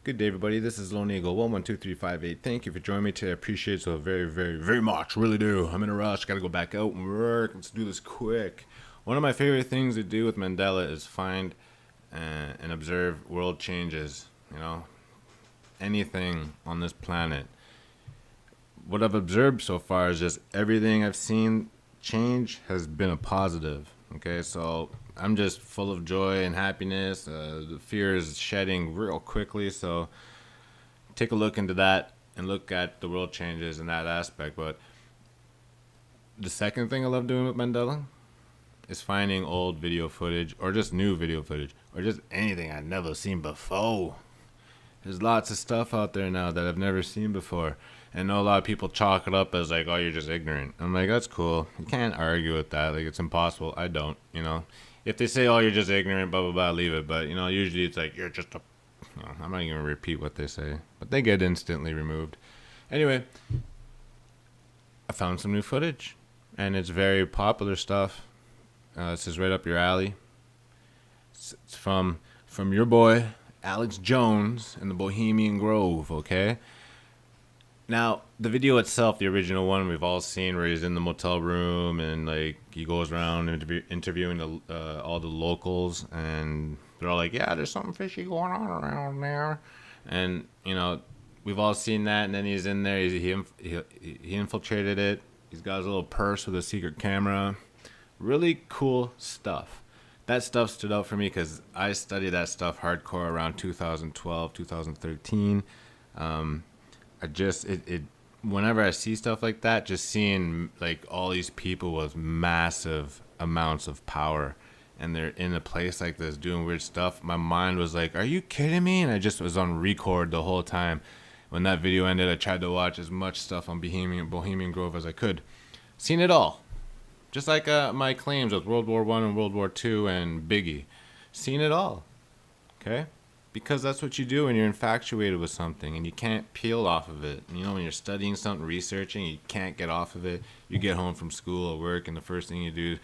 Good day, everybody. This is Lone Eagle 112358. Thank you for joining me today. I appreciate it so very much. Really do. I'm in a rush. Got to go back out and work. Let's do this quick. One of my favorite things to do with Mandela is find and observe world changes. You know, anything on this planet. What I've observed so far is just everything I've seen change has been a positive. Okay, so I'm just full of joy and happiness. The fear is shedding real quickly. So take a look into that and look at the world changes in that aspect. But the second thing I love doing with Mandela is finding old video footage or just new video footage or just anything I've never seen before. There's lots of stuff out there now that I've never seen before. And I know a lot of people chalk it up as like, oh, you're just ignorant. I'm like, that's cool. You can't argue with that. Like, it's impossible. I don't, you know. If they say, oh, you're just ignorant, blah, blah, blah, leave it. But, you know, usually it's like, you're just a... You know, I'm not even going to repeat what they say. But they get instantly removed. Anyway, I found some new footage. And it's very popular stuff. This is right up your alley. It's from your boy, Alex Jones, in the Bohemian Grove, okay? Now, the video itself, the original one we've all seen, where he's in the motel room and like he goes around interviewing all the locals, and they're all like, "Yeah, there's something fishy going on around there," and you know, we've all seen that. And then he's in there, he infiltrated it. He's got his little purse with a secret camera. Really cool stuff. That stuff stood out for me because I studied that stuff hardcore around 2012, 2013. Whenever I see stuff like that, just seeing like all these people with massive amounts of power and they're in a place like this doing weird stuff, my mind was like, are you kidding me? And I just was on record the whole time. When that video ended, I tried to watch as much stuff on Bohemian Grove as I could. Seen it all. Just like my claims with World War I and World War II and Biggie. Seen it all. Okay? Because that's what you do when you're infatuated with something and you can't peel off of it. You know, when you're studying something, researching, you can't get off of it. You get home from school or work and the first thing you do,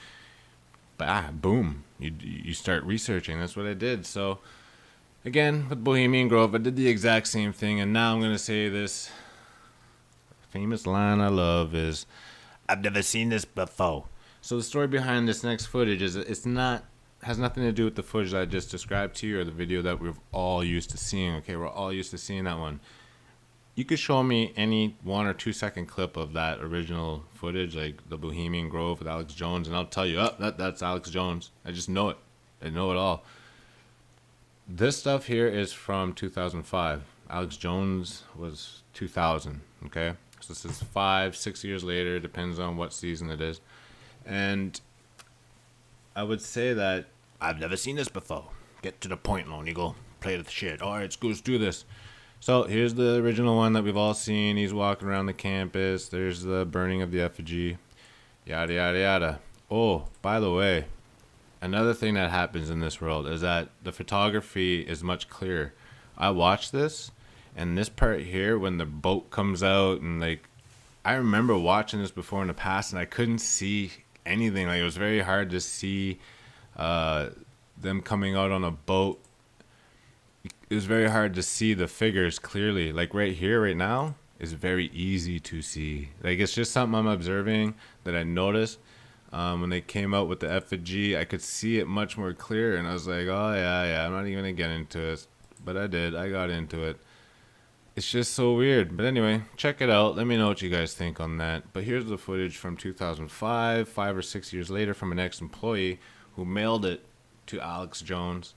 boom, you start researching. That's what I did. So, again, with Bohemian Grove, I did the exact same thing. And now I'm going to say this famous line I love is, I've never seen this before. So the story behind this next footage is has nothing to do with the footage that I just described to you or the video that we're all used to seeing. Okay, we're all used to seeing that one. You could show me any 1 or 2 second clip of that original footage, like the Bohemian Grove with Alex Jones, and I'll tell you, that's Alex Jones. I just know it. I know it all. This stuff here is from 2005. Alex Jones was 2000, okay? So this is 5-6 years later, depends on what season it is. And I would say that I've never seen this before. Get to the point, Lone Eagle. Play the shit. All right, let's do this. So here's the original one that we've all seen. He's walking around the campus. There's the burning of the effigy. Yada, yada, yada. Oh, by the way, another thing that happens in this world is that the photography is much clearer. I watched this, and this part here, when the boat comes out, and like, I remember watching this before in the past, and I couldn't see anything. Like, it was very hard to see them coming out on a boat. It was very hard to see the figures clearly. Like right here, right now, is very easy to see. Like, it's just something I'm observing that I noticed. When they came out with the effigy, I could see it much more clear, and I was like, oh yeah, I'm not even gonna get into it, but I did. I got into it. It's just so weird. But anyway, check it out. Let me know what you guys think on that. But here's the footage from 2005, 5 or 6 years later, from an ex-employee who mailed it to Alex Jones.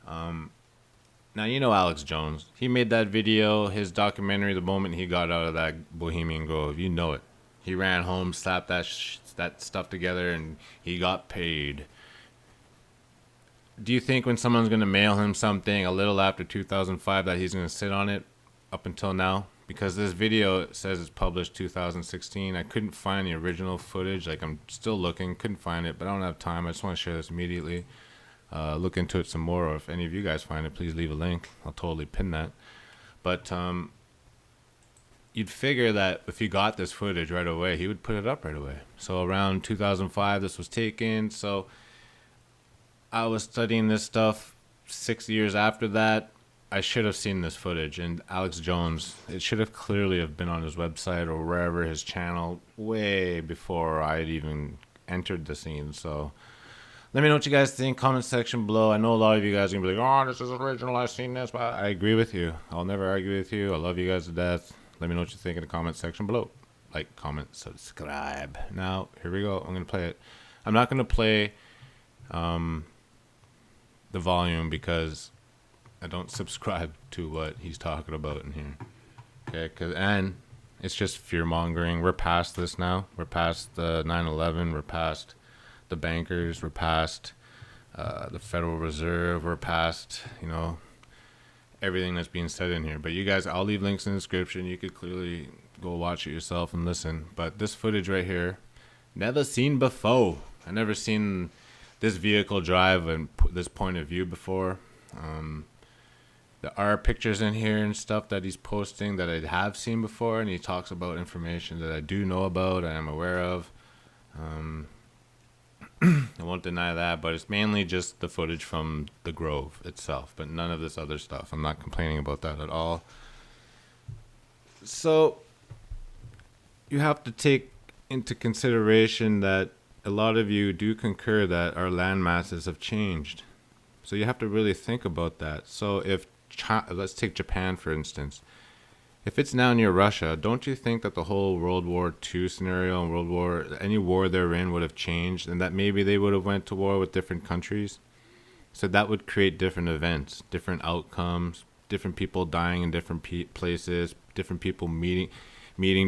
Now, you know Alex Jones. He made that video, his documentary, the moment he got out of that Bohemian Grove. You know it. He ran home, slapped that stuff together, and he got paid. Do you think when someone's going to mail him something a little after 2005 that he's going to sit on it up until now? Because this video says it's published 2016. I couldn't find the original footage. Like, I'm still looking, couldn't find it, but I don't have time. I just want to share this immediately. Look into it some more, or if any of you guys find it, please leave a link. I'll totally pin that. But you'd figure that if he got this footage right away, he would put it up right away. So around 2005, this was taken. So I was studying this stuff 6 years after that. I should have seen this footage, and Alex Jones, it should have clearly have been on his website or wherever, his channel, way before I had even entered the scene. So let me know what you guys think. Comment section below. I know a lot of you guys are gonna be like, "Oh, this is original. I've seen this." But I agree with you. I'll never argue with you. I love you guys to death. Let me know what you think in the comment section below. Like, comment, subscribe. Now, here we go. I'm gonna play it. I'm not gonna play the volume because I don't subscribe to what he's talking about in here. Okay, and it's just fear mongering. We're past this now. We're past the 9/11. We're past the bankers. We're past the Federal Reserve. We're past, everything that's being said in here. But you guys, I'll leave links in the description. You could clearly go watch it yourself and listen. But this footage right here, never seen before. I never seen this vehicle drive and this point of view before. There are pictures in here and stuff that he's posting that I have seen before, and he talks about information that I do know about, I am aware of. I won't deny that, but it's mainly just the footage from the Grove itself, but none of this other stuff. I'm not complaining about that at all. So you have to take into consideration that a lot of you do concur that our land masses have changed. So you have to really think about that. So if let's take Japan, for instance. If it's now near Russia, don't you think that the whole World War II scenario and any war they're in would have changed, and that maybe they would have went to war with different countries? So that would create different events, different outcomes, different people dying in different places, different people meeting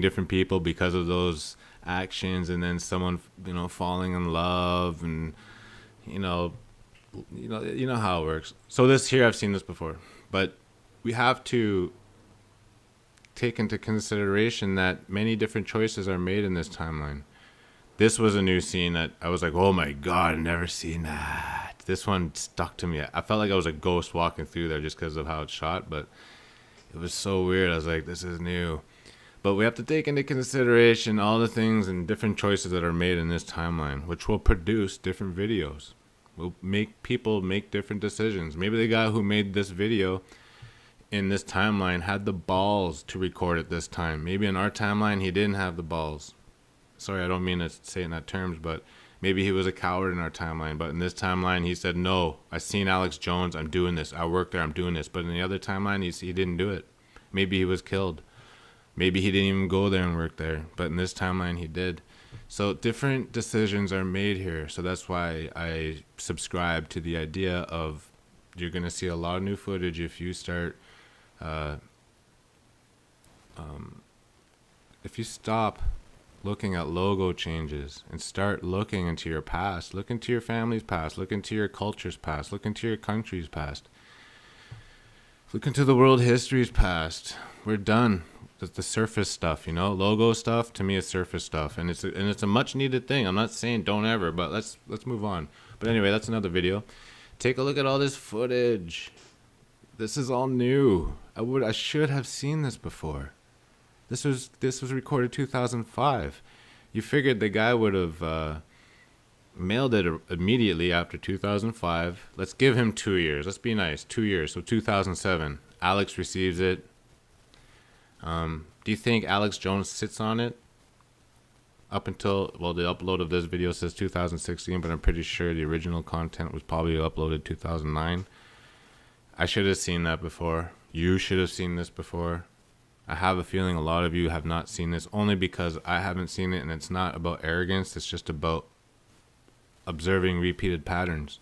different people because of those actions, and then someone, falling in love, and you know how it works. So this here, I've seen this before. But we have to take into consideration that many different choices are made in this timeline. This was a new scene that I was like, oh my God, I've never seen that. This one stuck to me. I felt like I was a ghost walking through there just because of how it's shot, but it was so weird. I was like, this is new. But we have to take into consideration all the things and different choices that are made in this timeline, which will produce different videos. Will make people make different decisions. Maybe the guy who made this video in this timeline had the balls to record it this time. Maybe in our timeline he didn't have the balls. Sorry, I don't mean to say it in that terms, but maybe he was a coward in our timeline. But in this timeline he said, no, I seen Alex Jones, I'm doing this. I work there, I'm doing this. But in the other timeline he didn't do it. Maybe he was killed. Maybe he didn't even go there and work there. But in this timeline he did. So different decisions are made here. So that's why I subscribe to the idea of you're going to see a lot of new footage if you start, if you stop looking at logo changes and start looking into your past, look into your family's past, look into your culture's past, look into your country's past, look into the world history's past. We're done. The surface stuff, logo stuff to me is surface stuff, and it's a much needed thing. I'm not saying don't ever, but let's move on. But anyway, that's another video. Take a look at all this footage. This is all new. I should have seen this before. This was recorded 2005. You figured the guy would have mailed it immediately after 2005. Let's give him 2 years. Let's be nice. 2 years. So 2007, Alex receives it. Do you think Alex Jones sits on it up until, well, the upload of this video says 2016, but I'm pretty sure the original content was probably uploaded 2009. I should have seen that before. You should have seen this before. I have a feeling a lot of you have not seen this, only because I haven't seen it, and it's not about arrogance. It's just about observing repeated patterns.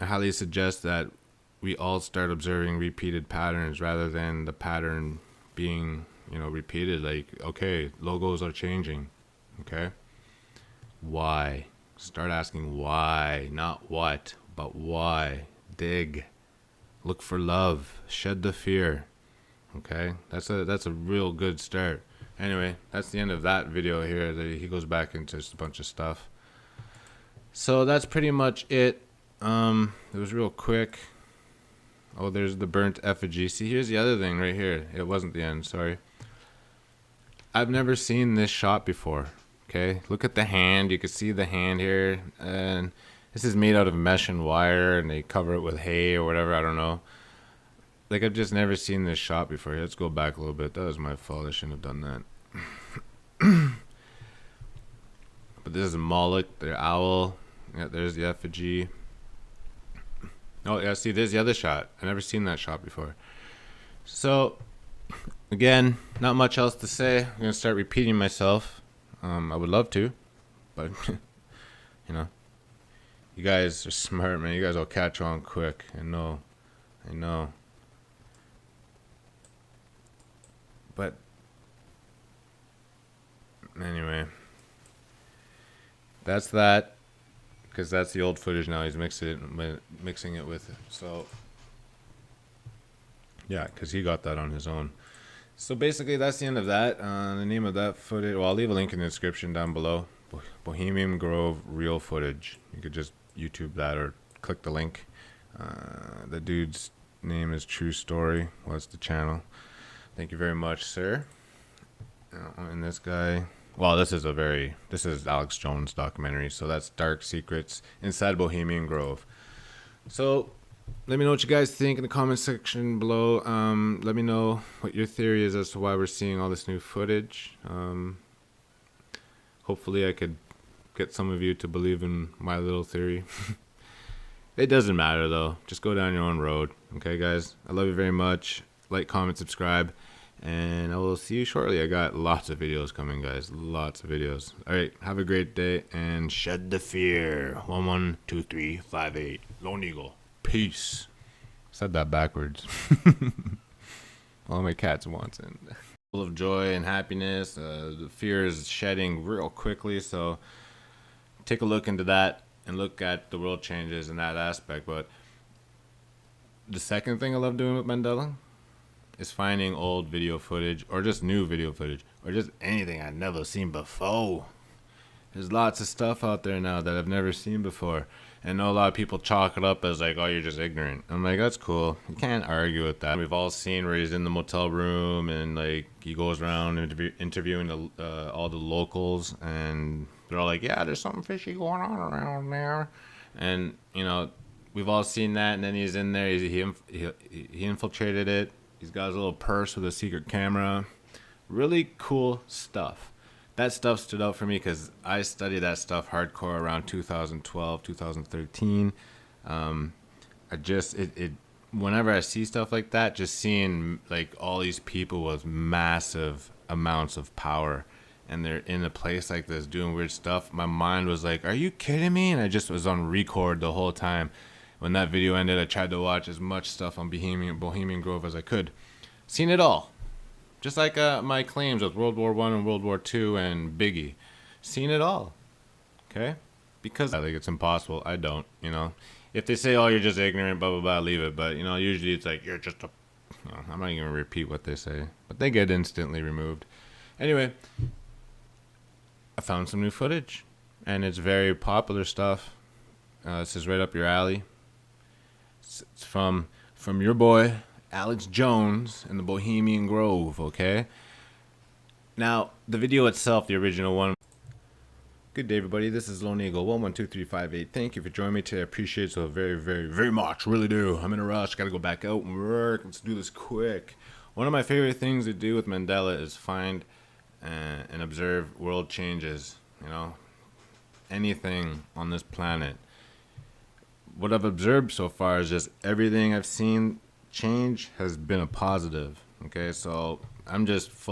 I highly suggest that we all start observing repeated patterns rather than the pattern being, repeated. Like, okay, logos are changing. Okay. Why? Start asking why, not what, but why. Dig. Look for love. Shed the fear. Okay. That's a real good start. Anyway, that's the end of that video here. He goes back into just a bunch of stuff. So that's pretty much it. It was real quick. Oh, there's the burnt effigy. See, here's the other thing right here. It wasn't the end, sorry. I've never seen this shot before. Okay, look at the hand. You can see the hand here, and This is made out of mesh and wire, and they cover it with hay or whatever. I don't know. Like, I've just never seen this shot before. Let's go back a little bit. That was my fault. I shouldn't have done that. But this is Moloch, their owl. Yeah, there's the effigy. Oh, yeah, see, there's the other shot. I've never seen that shot before. So, again, not much else to say. I'm going to start repeating myself. I would love to, but, you know, you guys are smart, man. You guys will catch on quick. I know. But, anyway, that's that. Because that's the old footage now. He's mixing it with it. So, yeah, because he got that on his own. So basically, that's the end of that. The name of that footage, well, I'll leave a link in the description down below. Bohemian Grove real footage. You could just YouTube that or click the link. The dude's name is True Story. What's the channel? Thank you very much, sir. And this guy... Well, this is Alex Jones' documentary, so that's Dark Secrets Inside Bohemian Grove. So, let me know what you guys think in the comment section below. Let me know what your theory is as to why we're seeing all this new footage. Hopefully I could get some of you to believe in my little theory. It doesn't matter, though. Just go down your own road. Okay, guys? I love you very much. Like, comment, subscribe. And I will see you shortly. I got lots of videos coming, guys. Lots of videos. All right. Have a great day and shed the fear. 112358. Lone Eagle. Peace. Said that backwards. All my cats wants it. Full of joy and happiness. The fear is shedding real quickly. So take a look into that and look at the world changes in that aspect. But the second thing I love doing with Mandela is finding old video footage or just new video footage or just anything I've never seen before. There's lots of stuff out there now that I've never seen before. And I know a lot of people chalk it up as like, oh, you're just ignorant. I'm like, that's cool. You can't argue with that. We've all seen where he's in the motel room and like he goes around interviewing all the locals, and they're all like, yeah, there's something fishy going on around there. And, you know, we've all seen that. And then he's in there. He infiltrated it. He's got his little purse with a secret camera. Really cool stuff. That stuff stood out for me because I studied that stuff hardcore around 2012, 2013. Whenever I see stuff like that, just seeing like all these people with massive amounts of power and they're in a place like this doing weird stuff, my mind was like, are you kidding me? And I just was on record the whole time. When that video ended, I tried to watch as much stuff on Bohemian Grove as I could. Seen it all. Just like my claims with World War I and World War II and Biggie. Seen it all. Okay? Because I think it's impossible. I don't, you know. If they say, oh, you're just ignorant, blah, blah, blah, leave it. But, you know, usually it's like, you're just a... You know, I'm not even going to repeat what they say. But they get instantly removed. Anyway, I found some new footage. And it's very popular stuff. This is right up your alley. It's from your boy Alex Jones in the Bohemian Grove, okay? Now, the video itself, the original one. Good day, everybody. This is Lone Eagle 112358. Thank you for joining me today. I appreciate it so very, very, very much. Really do. I'm in a rush. Got to go back out and work. Let's do this quick. One of my favorite things to do with Mandela is find and observe world changes. You know, anything on this planet. What I've observed so far is just everything I've seen change has been a positive. Okay, so I'm just full